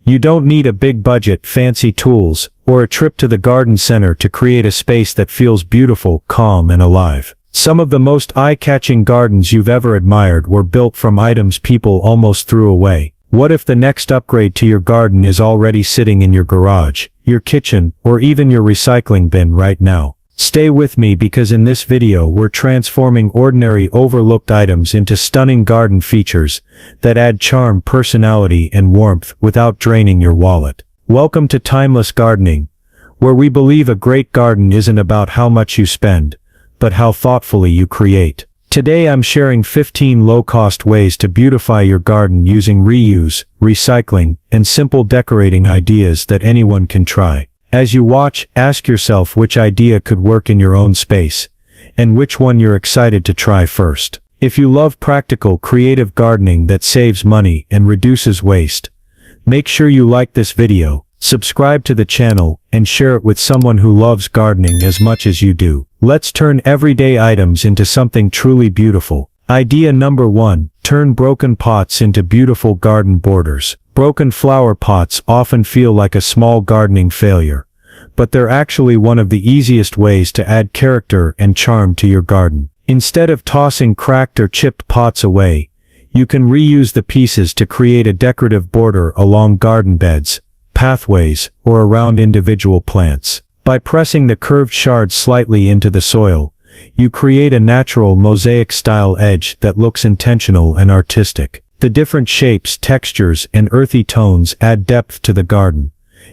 You don't need a big budget, fancy tools, or a trip to the garden center to create a space that feels beautiful, calm, and alive. Some of the most eye-catching gardens you've ever admired were built from items people almost threw away. What if the next upgrade to your garden is already sitting in your garage, your kitchen, or even your recycling bin right now? Stay with me because in this video we're transforming ordinary overlooked items into stunning garden features that add charm, personality, and warmth without draining your wallet. Welcome to Timeless Gardening, where we believe a great garden isn't about how much you spend, but how thoughtfully you create. Today I'm sharing 15 low-cost ways to beautify your garden using reuse, recycling, and simple decorating ideas that anyone can try. As you watch, ask yourself which idea could work in your own space, and which one you're excited to try first. If you love practical, creative gardening that saves money and reduces waste, make sure you like this video, subscribe to the channel, and share it with someone who loves gardening as much as you do. Let's turn everyday items into something truly beautiful. Idea number 1. Turn broken pots into beautiful garden borders. Broken flower pots often feel like a small gardening failure, but they're actually one of the easiest ways to add character and charm to your garden. Instead of tossing cracked or chipped pots away, you can reuse the pieces to create a decorative border along garden beds, pathways, or around individual plants. By pressing the curved shards slightly into the soil, you create a natural mosaic-style edge that looks intentional and artistic. The different shapes, textures, and earthy tones add depth to the garden,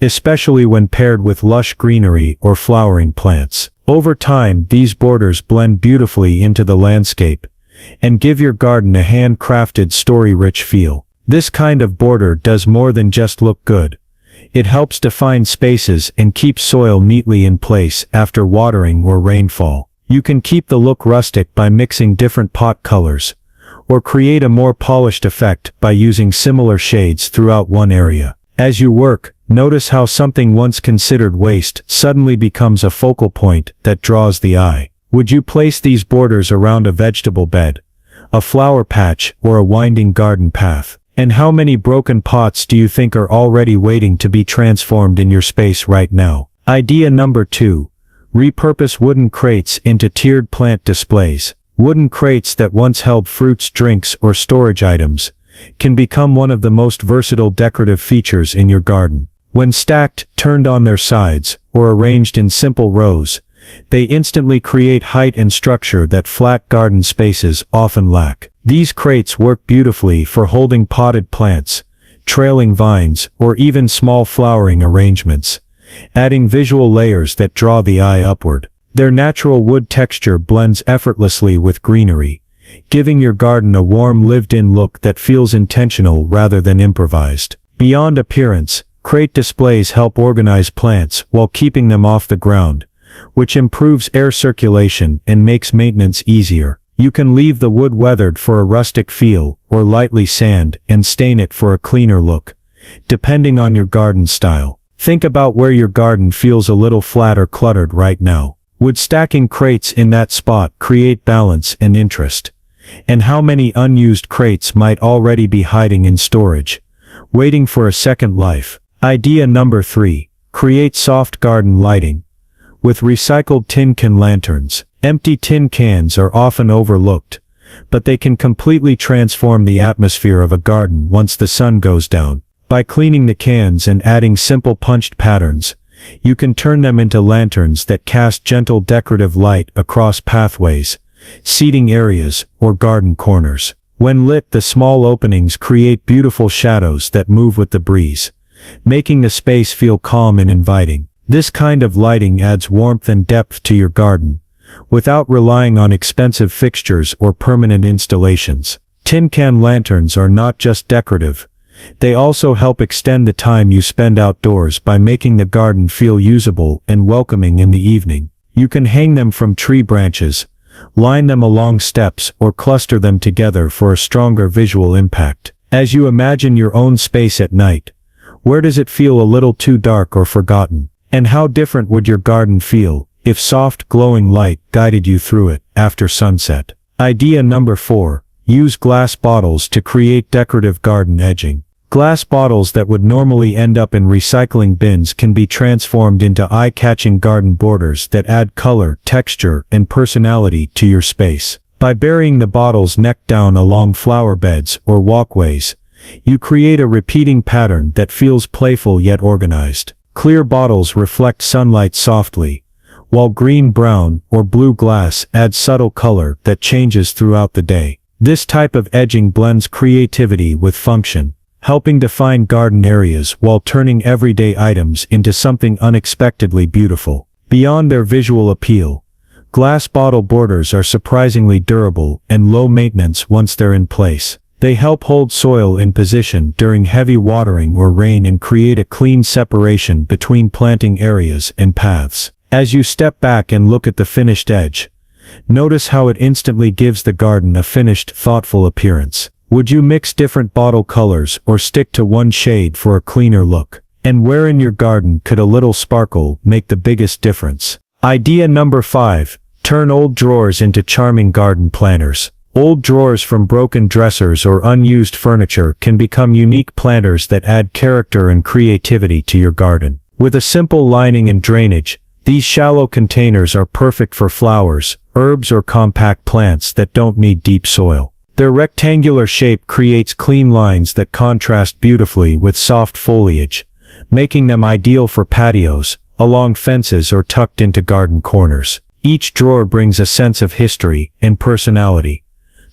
especially when paired with lush greenery or flowering plants. Over time, these borders blend beautifully into the landscape and give your garden a handcrafted, story-rich feel. This kind of border does more than just look good. It helps define spaces and keep soil neatly in place after watering or rainfall. You can keep the look rustic by mixing different pot colors, or create a more polished effect by using similar shades throughout one area. As you work, notice how something once considered waste suddenly becomes a focal point that draws the eye. Would you place these borders around a vegetable bed, a flower patch, or a winding garden path? And how many broken pots do you think are already waiting to be transformed in your space right now? Idea number 2. Repurpose wooden crates into tiered plant displays. Wooden crates that once held fruits, drinks, or storage items can become one of the most versatile decorative features in your garden. When stacked, turned on their sides, or arranged in simple rows, they instantly create height and structure that flat garden spaces often lack. These crates work beautifully for holding potted plants, trailing vines, or even small flowering arrangements, adding visual layers that draw the eye upward. Their natural wood texture blends effortlessly with greenery, giving your garden a warm, lived-in look that feels intentional rather than improvised. Beyond appearance, crate displays help organize plants while keeping them off the ground, which improves air circulation and makes maintenance easier. You can leave the wood weathered for a rustic feel, or lightly sand and stain it for a cleaner look, depending on your garden style. Think about where your garden feels a little flat or cluttered right now. Would stacking crates in that spot create balance and interest? And how many unused crates might already be hiding in storage, waiting for a second life? Idea number 3. Create soft garden lighting. With recycled tin can lanterns. Empty tin cans are often overlooked, but they can completely transform the atmosphere of a garden once the sun goes down. By cleaning the cans and adding simple punched patterns, you can turn them into lanterns that cast gentle decorative light across pathways, seating areas, or garden corners. When lit, the small openings create beautiful shadows that move with the breeze, making the space feel calm and inviting. This kind of lighting adds warmth and depth to your garden, without relying on expensive fixtures or permanent installations. Tin can lanterns are not just decorative. They also help extend the time you spend outdoors by making the garden feel usable and welcoming in the evening. You can hang them from tree branches, line them along steps, or cluster them together for a stronger visual impact. As you imagine your own space at night, where does it feel a little too dark or forgotten? And how different would your garden feel if soft, glowing light guided you through it after sunset? Idea number 4. Use glass bottles to create decorative garden edging. Glass bottles that would normally end up in recycling bins can be transformed into eye-catching garden borders that add color, texture, and personality to your space. By burying the bottles neck down along flower beds or walkways, you create a repeating pattern that feels playful yet organized. Clear bottles reflect sunlight softly, while green, brown, or blue glass adds subtle color that changes throughout the day. This type of edging blends creativity with function, helping define garden areas while turning everyday items into something unexpectedly beautiful. Beyond their visual appeal, glass bottle borders are surprisingly durable and low maintenance once they're in place. They help hold soil in position during heavy watering or rain and create a clean separation between planting areas and paths. As you step back and look at the finished edge, notice how it instantly gives the garden a finished, thoughtful appearance. Would you mix different bottle colors or stick to one shade for a cleaner look? And where in your garden could a little sparkle make the biggest difference? Idea number 5. Turn old drawers into charming garden planters. Old drawers from broken dressers or unused furniture can become unique planters that add character and creativity to your garden. With a simple lining and drainage, these shallow containers are perfect for flowers, herbs, or compact plants that don't need deep soil. Their rectangular shape creates clean lines that contrast beautifully with soft foliage, making them ideal for patios, along fences, or tucked into garden corners. Each drawer brings a sense of history and personality,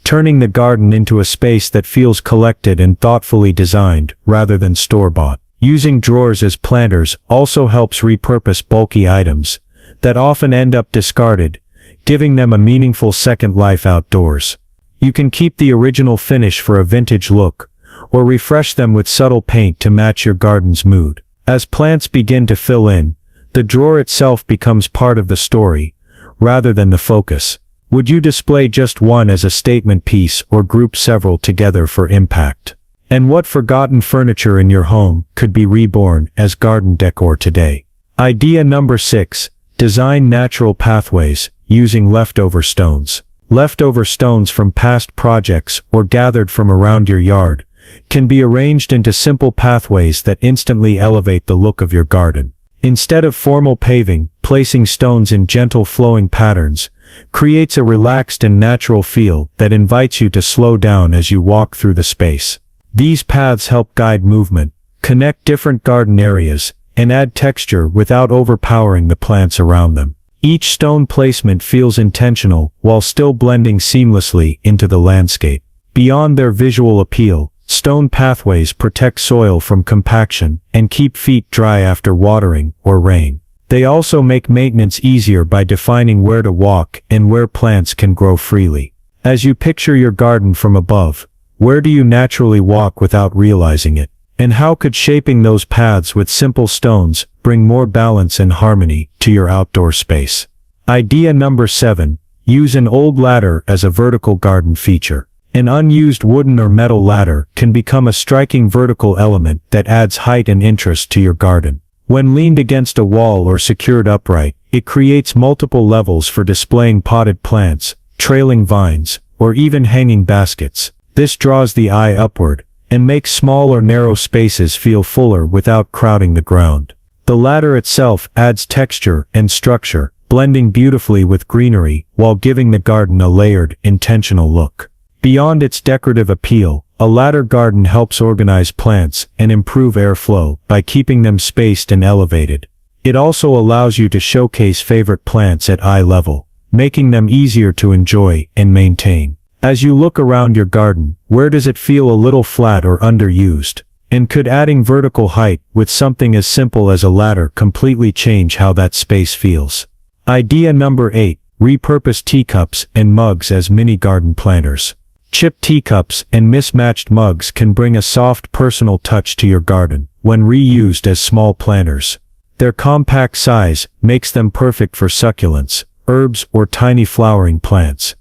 turning the garden into a space that feels collected and thoughtfully designed rather than store-bought. Using drawers as planters also helps repurpose bulky items that often end up discarded, giving them a meaningful second life outdoors. You can keep the original finish for a vintage look, or refresh them with subtle paint to match your garden's mood. As plants begin to fill in, the drawer itself becomes part of the story, rather than the focus. Would you display just one as a statement piece or group several together for impact? And what forgotten furniture in your home could be reborn as garden decor today? Idea number 6. Design natural pathways using leftover stones. Leftover stones from past projects or gathered from around your yard can be arranged into simple pathways that instantly elevate the look of your garden. Instead of formal paving, placing stones in gentle flowing patterns creates a relaxed and natural feel that invites you to slow down as you walk through the space. These paths help guide movement, connect different garden areas, and add texture without overpowering the plants around them. Each stone placement feels intentional while still blending seamlessly into the landscape. Beyond their visual appeal, stone pathways protect soil from compaction and keep feet dry after watering or rain. They also make maintenance easier by defining where to walk and where plants can grow freely. As you picture your garden from above, where do you naturally walk without realizing it? And how could shaping those paths with simple stones bring more balance and harmony to your outdoor space? Idea number 7. Use an old ladder as a vertical garden feature. An unused wooden or metal ladder can become a striking vertical element that adds height and interest to your garden. When leaned against a wall or secured upright, it creates multiple levels for displaying potted plants, trailing vines, or even hanging baskets. This draws the eye upward and makes small or narrow spaces feel fuller without crowding the ground. The ladder itself adds texture and structure, blending beautifully with greenery while giving the garden a layered, intentional look. Beyond its decorative appeal, a ladder garden helps organize plants and improve airflow by keeping them spaced and elevated. It also allows you to showcase favorite plants at eye level, making them easier to enjoy and maintain. As you look around your garden, where does it feel a little flat or underused? And could adding vertical height with something as simple as a ladder completely change how that space feels? Idea number 8. Repurpose teacups and mugs as mini garden planters. Chipped teacups and mismatched mugs can bring a soft personal touch to your garden when reused as small planters. Their compact size makes them perfect for succulents, herbs, or tiny flowering plants,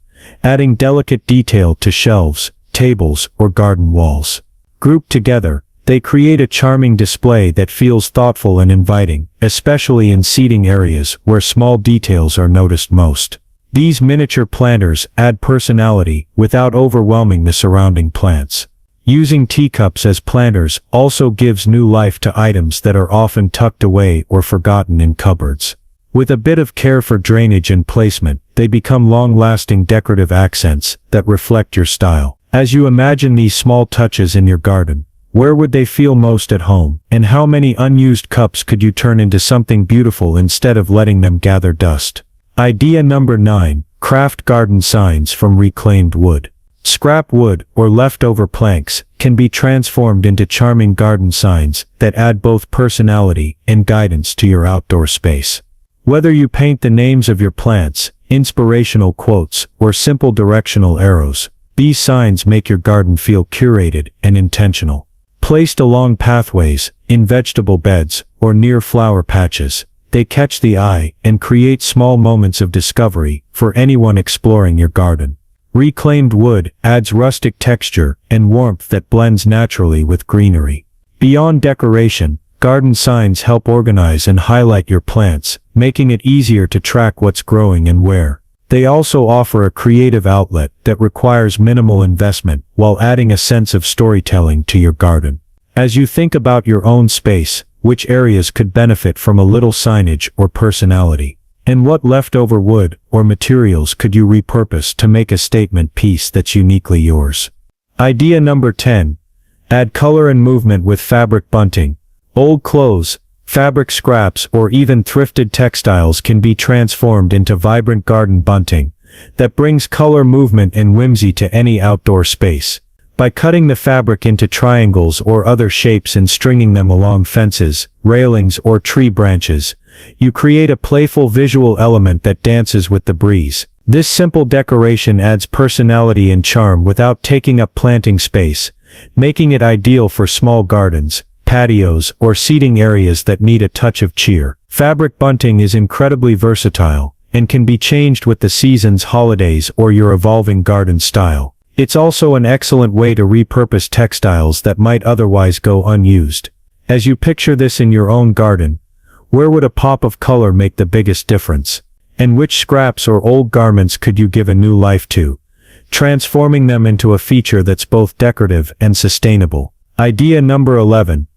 adding delicate detail to shelves, tables, or garden walls. Grouped together, they create a charming display that feels thoughtful and inviting, especially in seating areas where small details are noticed most. These miniature planters add personality without overwhelming the surrounding plants. Using teacups as planters also gives new life to items that are often tucked away or forgotten in cupboards. With a bit of care for drainage and placement, they become long-lasting decorative accents that reflect your style. As you imagine these small touches in your garden, where would they feel most at home? And how many unused cups could you turn into something beautiful instead of letting them gather dust? Idea number 9. Craft garden signs from reclaimed wood. Scrap wood, or leftover planks, can be transformed into charming garden signs that add both personality and guidance to your outdoor space. Whether you paint the names of your plants, inspirational quotes, or simple directional arrows, these signs make your garden feel curated and intentional. Placed along pathways, in vegetable beds, or near flower patches, they catch the eye and create small moments of discovery for anyone exploring your garden. Reclaimed wood adds rustic texture and warmth that blends naturally with greenery. Beyond decoration, garden signs help organize and highlight your plants, making it easier to track what's growing and where. They also offer a creative outlet that requires minimal investment while adding a sense of storytelling to your garden. As you think about your own space, which areas could benefit from a little signage or personality? And what leftover wood or materials could you repurpose to make a statement piece that's uniquely yours? Idea number 10. Add color and movement with fabric bunting. Old clothes, fabric scraps, or even thrifted textiles can be transformed into vibrant garden bunting that brings color, movement, and whimsy to any outdoor space. By cutting the fabric into triangles or other shapes and stringing them along fences, railings, or tree branches, you create a playful visual element that dances with the breeze. This simple decoration adds personality and charm without taking up planting space, making it ideal for small gardens, patios, or seating areas that need a touch of cheer. Fabric bunting is incredibly versatile and can be changed with the seasons, holidays, or your evolving garden style. It's also an excellent way to repurpose textiles that might otherwise go unused. As you picture this in your own garden, where would a pop of color make the biggest difference? And which scraps or old garments could you give a new life to, transforming them into a feature that's both decorative and sustainable? Idea number 11.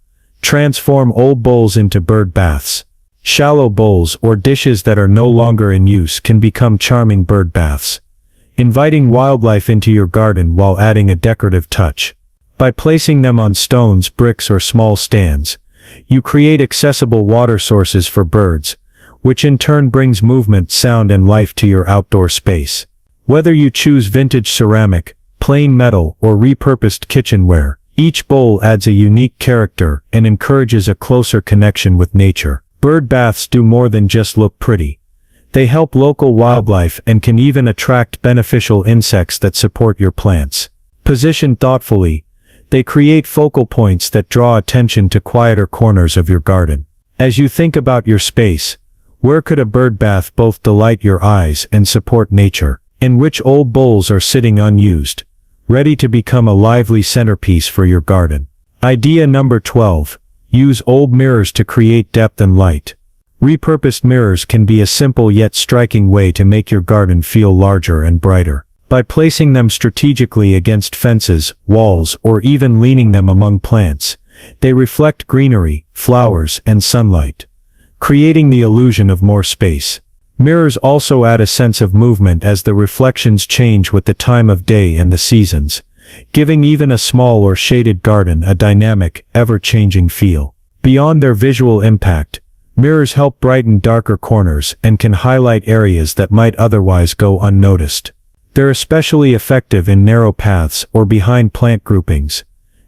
Transform old bowls into bird baths. Shallow bowls or dishes that are no longer in use can become charming bird baths, inviting wildlife into your garden while adding a decorative touch. By placing them on stones, bricks, or small stands, you create accessible water sources for birds, which in turn brings movement, sound, and life to your outdoor space. Whether you choose vintage ceramic, plain metal, or repurposed kitchenware, each bowl adds a unique character and encourages a closer connection with nature. Bird baths do more than just look pretty. They help local wildlife and can even attract beneficial insects that support your plants. Positioned thoughtfully, they create focal points that draw attention to quieter corners of your garden. As you think about your space, where could a bird bath both delight your eyes and support nature? And which old bowls are sitting unused, ready to become a lively centerpiece for your garden? Idea number 12. Use old mirrors to create depth and light. Repurposed mirrors can be a simple yet striking way to make your garden feel larger and brighter. By placing them strategically against fences, walls, or even leaning them among plants, they reflect greenery, flowers, and sunlight, creating the illusion of more space. Mirrors also add a sense of movement as the reflections change with the time of day and the seasons, giving even a small or shaded garden a dynamic, ever-changing feel. Beyond their visual impact, mirrors help brighten darker corners and can highlight areas that might otherwise go unnoticed. They're especially effective in narrow paths or behind plant groupings,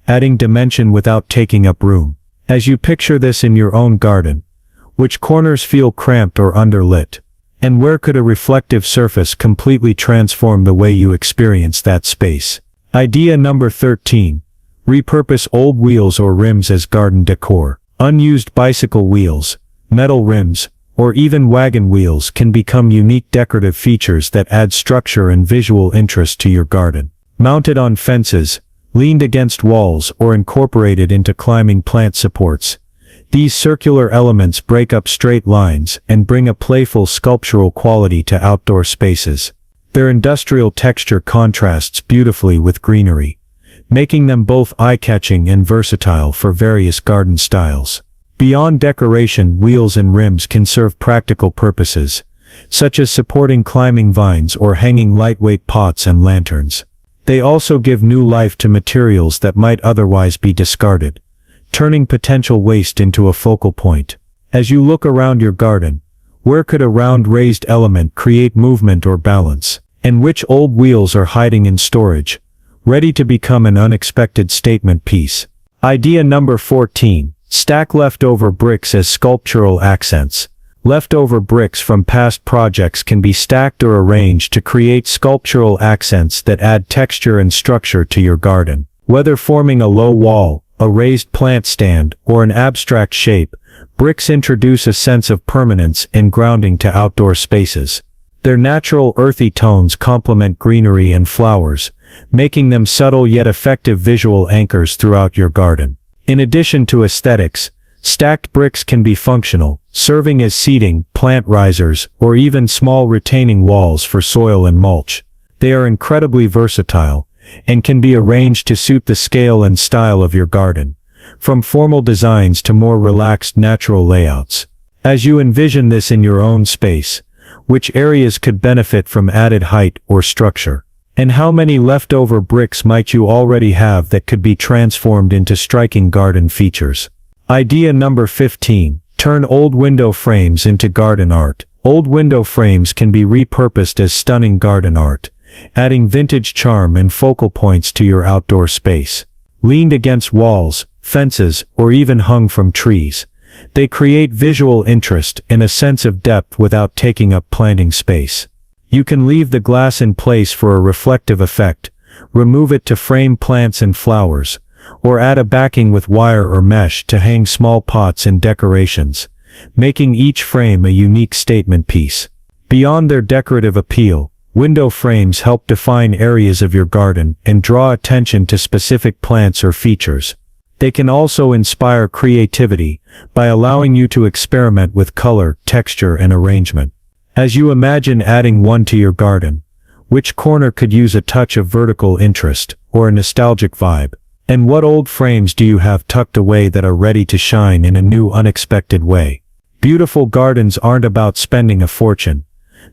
adding dimension without taking up room. As you picture this in your own garden, which corners feel cramped or underlit? And where could a reflective surface completely transform the way you experience that space? Idea number 13. Repurpose old wheels or rims as garden decor. Unused bicycle wheels, metal rims, or even wagon wheels can become unique decorative features that add structure and visual interest to your garden. Mounted on fences, leaned against walls, or incorporated into climbing plant supports, these circular elements break up straight lines and bring a playful sculptural quality to outdoor spaces. Their industrial texture contrasts beautifully with greenery, making them both eye-catching and versatile for various garden styles. Beyond decoration, wheels and rims can serve practical purposes, such as supporting climbing vines or hanging lightweight pots and lanterns. They also give new life to materials that might otherwise be discarded, turning potential waste into a focal point. As you look around your garden, where could a round raised element create movement or balance? And which old wheels are hiding in storage, ready to become an unexpected statement piece? Idea number 14. Stack leftover bricks as sculptural accents. Leftover bricks from past projects can be stacked or arranged to create sculptural accents that add texture and structure to your garden. Whether forming a low wall, a raised plant stand, or an abstract shape, bricks introduce a sense of permanence and grounding to outdoor spaces. Their natural earthy tones complement greenery and flowers, making them subtle yet effective visual anchors throughout your garden. In addition to aesthetics, stacked bricks can be functional, serving as seating, plant risers, or even small retaining walls for soil and mulch. They are incredibly versatile, and can be arranged to suit the scale and style of your garden, from formal designs to more relaxed natural layouts. As you envision this in your own space, which areas could benefit from added height or structure? And how many leftover bricks might you already have that could be transformed into striking garden features? Idea number 15. Turn old window frames into garden art. Old window frames can be repurposed as stunning garden art, adding vintage charm and focal points to your outdoor space. Leaned against walls, fences, or even hung from trees, they create visual interest and a sense of depth without taking up planting space. You can leave the glass in place for a reflective effect, remove it to frame plants and flowers, or add a backing with wire or mesh to hang small pots and decorations, making each frame a unique statement piece. Beyond their decorative appeal, window frames help define areas of your garden and draw attention to specific plants or features. They can also inspire creativity by allowing you to experiment with color, texture, and arrangement. As you imagine adding one to your garden, which corner could use a touch of vertical interest or a nostalgic vibe? And what old frames do you have tucked away that are ready to shine in a new, unexpected way? Beautiful gardens aren't about spending a fortune.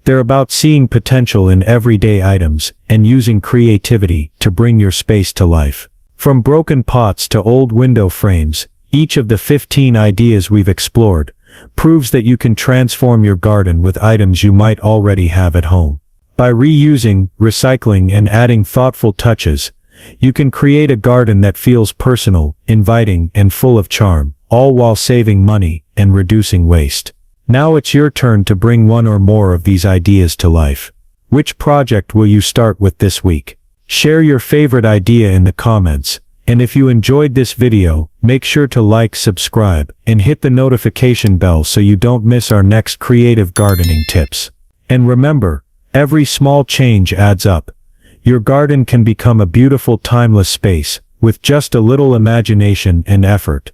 They're about seeing potential in everyday items and using creativity to bring your space to life. From broken pots to old window frames, each of the 15 ideas we've explored proves that you can transform your garden with items you might already have at home. By reusing, recycling, and adding thoughtful touches, you can create a garden that feels personal, inviting, and full of charm, all while saving money and reducing waste. Now it's your turn to bring one or more of these ideas to life. Which project will you start with this week? Share your favorite idea in the comments, and if you enjoyed this video, make sure to like, subscribe, and hit the notification bell so you don't miss our next creative gardening tips. And remember, every small change adds up. Your garden can become a beautiful, timeless space, with just a little imagination and effort.